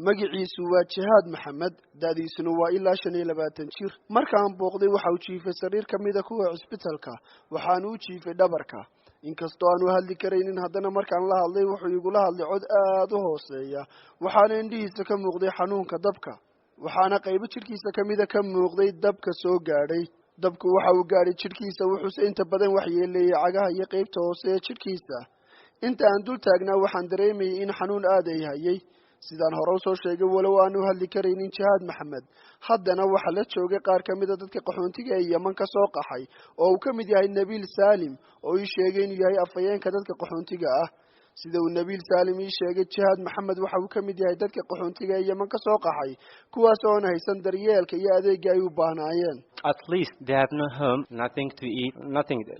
magaciisu waa Jihaad Maxamed daadiisuna waa ilaa 25 jir markaan booqday waxa uu jiifay sariir kamida kuwa cisbitaalka waxaan uu jiifay dhabarka inkastoo aanu hadli kareynin haddana markaan la hadlay wuxuu igu la hadlay cod aad u hooseeya waxaana indhihiisa ka muuqday xanuunka dabka waxaana qayb jirkiisa kamida ka muuqday dabka soo gaadhay dabku waxa uu gaadhay jirkiisa wuxuu inta badan waxyeeleeyay cagaha iyo qaybta hoose ee jirkiisa inta aan dul taagnaa waxaan dareemayay in xanuun aad ay hayay sidaan hore soo sheegay walow aanu hadli kareynin Jihaad Maxamed haddana waxa la joogay qaar kamida dadka qaxoontiga ee Yemen ka soo qaxay oo uu kamid yahay Nabil Salim oo ii sheegay inuu yahay afayeenka dadka qaxoontiga ah sida uu Nabil Salim ii sheegay Jihaad Maxamed waxa uu kamid yahay dadka qaxoontiga ee Yemen ka soo qaxay kuwaas oo aan haysan daryeelka iyo adeegga ay u baahnayeen at least they have no home, nothing to eat,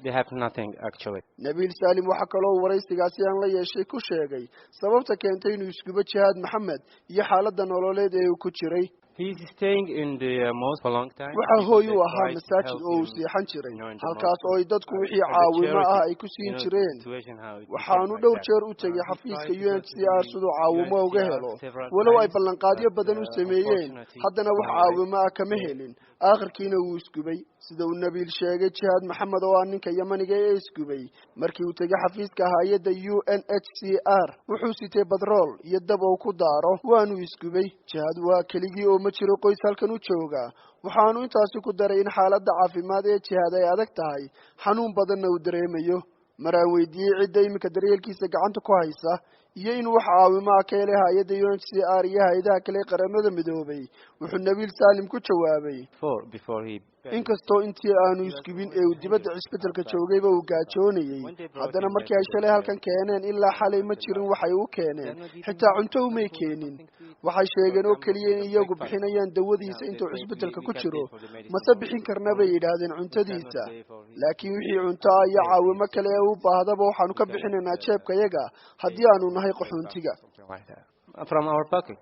they have nothing actually. Nabil Salim waxa kaloo waraysigaasi aan la yeeshay ku sheegay sababta keentay inuu iskuba Jihaad Maxamed iyo xaaladda nololeed ee uu ku jiray He is staying in the mosque for a long time. waxa hooy u ahaa masaajid oo uu seexan jiray halkaas oo ay dadku wixii caawimo ah ay ku siin jireen waxaanu dhowr jeer u tagay xafiiska UNHCR sidoo caawimo uga helo walow ay ballanqaadyo badan u sameeyeen haddana wax caawimo ah kama helin aakhirkiina uu isgubay sida uu Nabil sheegay Jihaad Maxamed oo ninka Yemeniga ee isgubay markii uu tagay xafiiska hay'adda UNHCR wuxuu sitay badrool iyo dab oo ku daaro waanu isgubay Jihaad waa keligii oo ma jiro qoys halkan u jooga waxaanu intaasi ku daray in xaaladda caafimaad ee Jihaad ay adag tahay xanuun badanna uu dareemayo maraan weydiiyay cidda imika daryeelkiisa gacanta ku haysa iyo inuu wax caawimo ka helay hay'adda UNHCR iyo hay'adaha kale qaramada midoobay wuxuu Nabil Salim ku jawaabay inkastoo intii aanu isgubin ee uu dibadda cisbitaalka joogayba uu gaajoonayay haddana markii ay shalay halkan keeneen ilaa xalay ma jirin waxay u keeneen xitaa cunto uma keenin waxay sheegeen oo kaliya in iyagu bixinayaan dawadiisa intuu cisbitaalka ku jiro mase bixin karna bay yidhaahdeen cuntadiisa laakiin wixii cunto ah iyo caawimo kale ee u baahdaba waxaanu ka bixinaynaa jeebkayaga haddii aanu nahay qaxoontiga from our pocket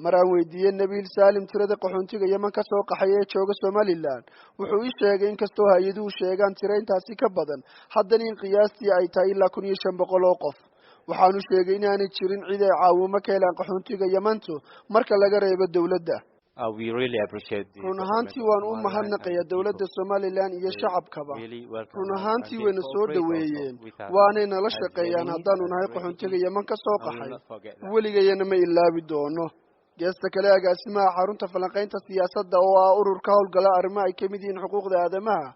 maraan weydiiyay Nabil Salim tirada qaxoontiga Yemen ka soo qaxay ee jooga Somaliland wuxuu ii sheegay in kastoo hay'aduhu sheegaan tiraintaasi ka badan haddana in qiyaastii ay tahay ilaa 1500 oo qof waxaanu sheegay in aanay jirin cid ay caawimo ka helaan qaxoontiga Yementu marka laga reebo dawladda we really appreciate run ahaantii waan u mahadnaqayaa dawladda Somaliland iyo shacabkaba run ahaantii wayna soo dhaweeyeen waanay nala shaqeeyaan haddaanu nahay qaxoontiga Yemen ka soo qaxay weligayna ma ilaabi doono geesta kale agaasimaha xarunta falanqaynta siyaasadda oo ah ururka howlgala arrimaha ay kamid yihiin xuquuqda aadamaha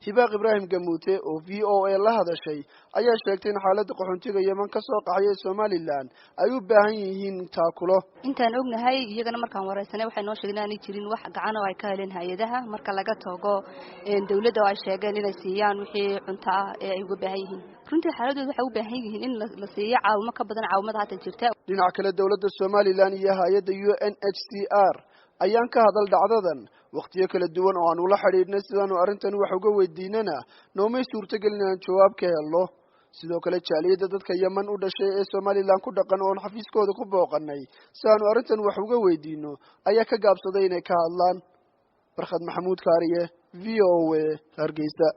Hibaaq Ibrahim Gamuute oo VOA la hadashay ayaa sheegtay in xaaladda qaxoontiga Yemen ka soo qaxay Somaliland ay u baahan yihiin taakulo intaan ognahay iyagana markaan wareysanay waxay noo sheegeen inay jirin wax gacan oo ay ka heleen hay'adaha marka laga tago dawladda oo ay sheegeen inay siiyaan wixii cunto ah ee ay uga baahan yihiin runtii xaaladoodu waxay u baahan yihiin in la siiyo caawimo ka badan caawimada hadda jirta dhinaca kale dawladda Somaliland iyo hay'adda UNHCR ayaan ka hadal dhacdadan waqtiyo kala duwan oo aan ula xiriirnay sidaanu arrintan wax uga weydiinana noomay suurtagal inaan jawaab ka helno sidoo kale jaaliyada dadka Yemen u dhashay ee Somaliland ku dhaqan oo xafiiskooda ku booqanay sidaanu arrintan wax uga weydiino ayaa ka gaabsaday inay ka hadlaan Barkhad Maxamuud Kaariye VOA Hargeysa